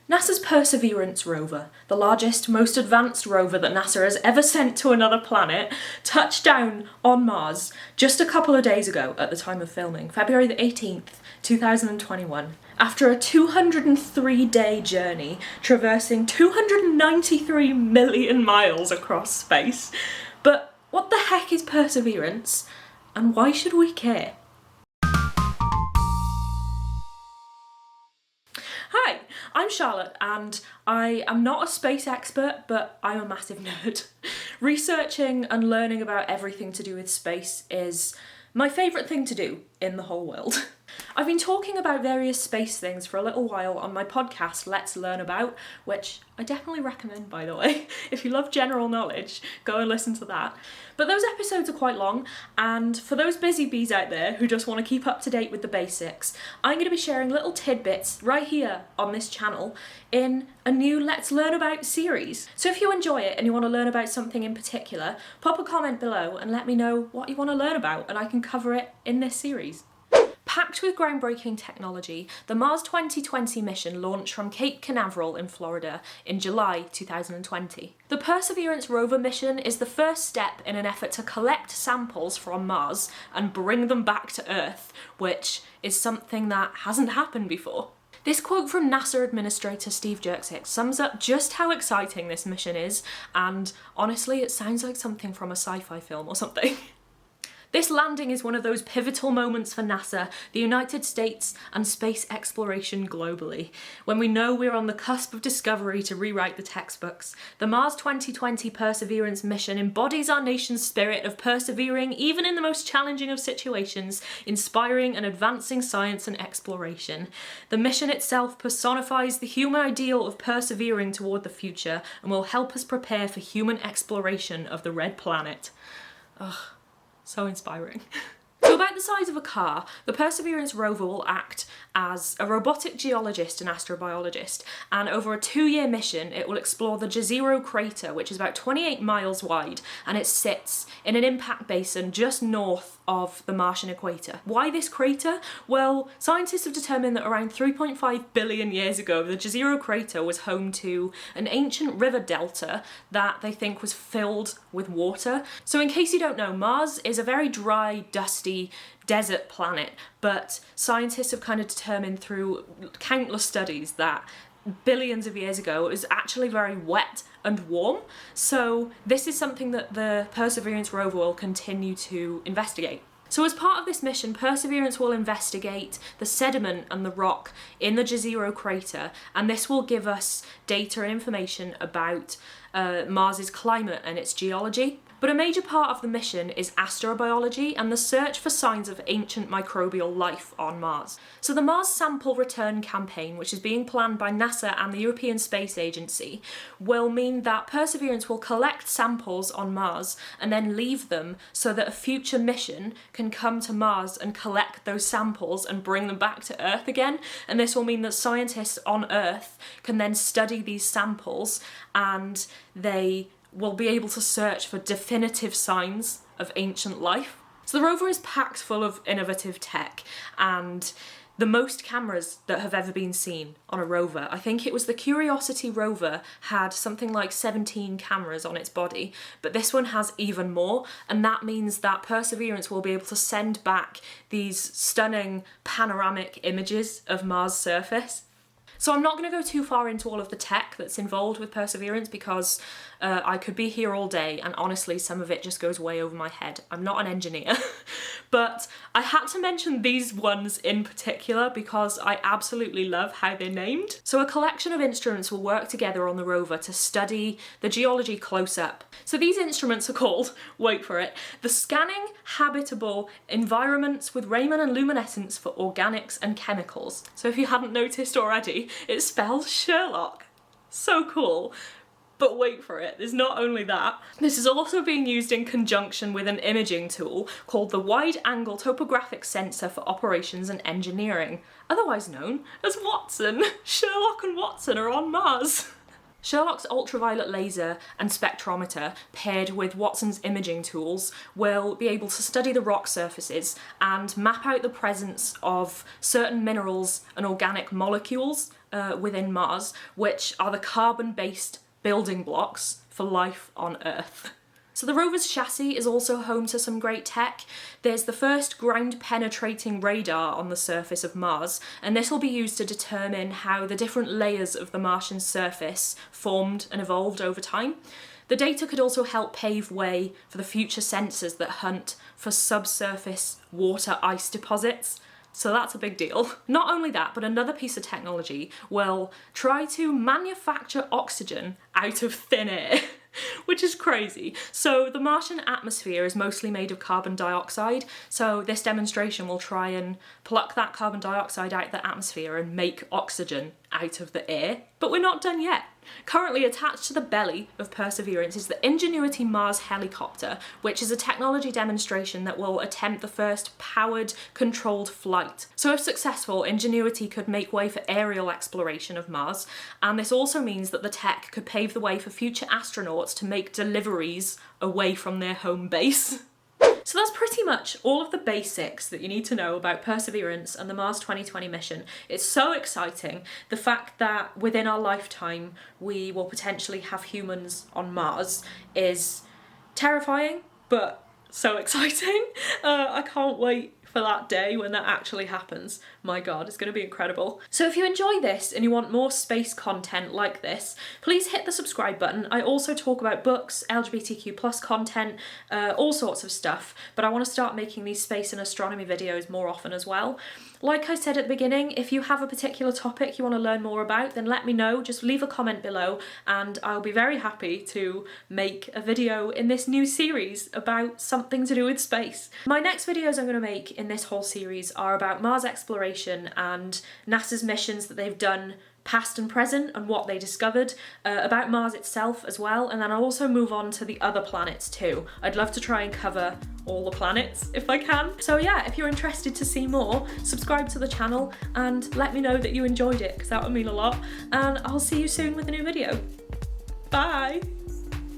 NASA's Perseverance Rover, the largest, most advanced rover that NASA has ever sent to another planet, touched down on Mars just a couple of days ago at the time of filming, February the 18th, 2021. After a 203-day journey traversing 293 million miles across space. But what the heck is Perseverance, and why should we care? Hi, I'm Charlotte and I am not a space expert, but I'm a massive nerd. Researching and learning about everything to do with space is my favourite thing to do in the whole world. I've been talking about various space things for a little while on my podcast, Let's Learn About, which I definitely recommend, by the way. If you love general knowledge, go and listen to that. But those episodes are quite long, and for those busy bees out there who just want to keep up to date with the basics, I'm going to be sharing little tidbits right here on this channel in a new Let's Learn About series. So if you enjoy it and you want to learn about something in particular, pop a comment below and let me know what you want to learn about, and I can cover it in this series. Packed with groundbreaking technology, the Mars 2020 mission launched from Cape Canaveral in Florida in July 2020. The Perseverance Rover mission is the first step in an effort to collect samples from Mars and bring them back to Earth, which is something that hasn't happened before. This quote from NASA Administrator Steve Jurczyk sums up just how exciting this mission is, and honestly, it sounds like something from a sci-fi film or something. This landing is one of those pivotal moments for NASA, the United States, and space exploration globally. When we know we're on the cusp of discovery to rewrite the textbooks, the Mars 2020 Perseverance mission embodies our nation's spirit of persevering even in the most challenging of situations, inspiring and advancing science and exploration. The mission itself personifies the human ideal of persevering toward the future and will help us prepare for human exploration of the Red Planet. Ugh. So inspiring. So about the size of a car, the Perseverance Rover will act as a robotic geologist and astrobiologist, and over a 2-year mission it will explore the Jezero crater, which is about 28 miles wide, and it sits in an impact basin just north of the Martian equator. Why this crater? Well, scientists have determined that around 3.5 billion years ago the Jezero crater was home to an ancient river delta that they think was filled with water. So in case you don't know, Mars is a very dry, dusty desert planet, but scientists have kind of determined through countless studies that billions of years ago it was actually very wet and warm. So this is something that the Perseverance rover will continue to investigate. So as part of this mission, Perseverance will investigate the sediment and the rock in the Jezero crater, and this will give us data and information about Mars's climate and its geology. But a major part of the mission is astrobiology and the search for signs of ancient microbial life on Mars. So the Mars Sample Return Campaign, which is being planned by NASA and the European Space Agency, will mean that Perseverance will collect samples on Mars and then leave them so that a future mission can come to Mars and collect those samples and bring them back to Earth again. And this will mean that scientists on Earth can then study these samples, and they will be able to search for definitive signs of ancient life. So the rover is packed full of innovative tech and the most cameras that have ever been seen on a rover. I think it was the Curiosity rover had something like 17 cameras on its body, but this one has even more, and that means that Perseverance will be able to send back these stunning panoramic images of Mars' surface. So I'm not going to go too far into all of the tech that's involved with Perseverance because I could be here all day, and honestly some of it just goes way over my head. I'm not an engineer. But I had to mention these ones in particular because I absolutely love how they're named. So a collection of instruments will work together on the rover to study the geology close up. So these instruments are called, wait for it, the Scanning Habitable Environments with Raman and Luminescence for Organics and Chemicals. So if you hadn't noticed already, it spells Sherlock. So cool. But wait for it, there's not only that. This is also being used in conjunction with an imaging tool called the Wide Angle Topographic Sensor for Operations and Engineering, otherwise known as Watson. Sherlock and Watson are on Mars. Sherlock's ultraviolet laser and spectrometer, paired with Watson's imaging tools, will be able to study the rock surfaces and map out the presence of certain minerals and organic molecules within Mars, which are the carbon-based building blocks for life on Earth. So the rover's chassis is also home to some great tech. There's the first ground-penetrating radar on the surface of Mars, and this will be used to determine how the different layers of the Martian surface formed and evolved over time. The data could also help pave way for the future sensors that hunt for subsurface water ice deposits. So that's a big deal. Not only that, but another piece of technology will try to manufacture oxygen out of thin air, which is crazy. So the Martian atmosphere is mostly made of carbon dioxide, so this demonstration will try and pluck that carbon dioxide out of the atmosphere and make oxygen out of the air. But we're not done yet. Currently attached to the belly of Perseverance is the Ingenuity Mars helicopter, which is a technology demonstration that will attempt the first powered, controlled flight. So if successful, Ingenuity could make way for aerial exploration of Mars, and this also means that the tech could pave the way for future astronauts to make deliveries away from their home base. So that's pretty much all of the basics that you need to know about Perseverance and the Mars 2020 mission. It's so exciting. The fact that within our lifetime we will potentially have humans on Mars is terrifying, but so exciting. I can't wait for that day when that actually happens. My God, it's going to be incredible. So if you enjoy this and you want more space content like this, please hit the subscribe button. I also talk about books, LGBTQ+ content, all sorts of stuff, but I want to start making these space and astronomy videos more often as well. Like I said at the beginning, if you have a particular topic you want to learn more about, then let me know. Just leave a comment below and I'll be very happy to make a video in this new series about something to do with space. My next videos I'm going to make in this whole series are about Mars exploration and NASA's missions that they've done past and present and what they discovered, about Mars itself as well, and then I'll also move on to the other planets too. I'd love to try and cover all the planets if I can. So yeah, if you're interested to see more, subscribe to the channel and let me know that you enjoyed it, because that would mean a lot, and I'll see you soon with a new video. Bye!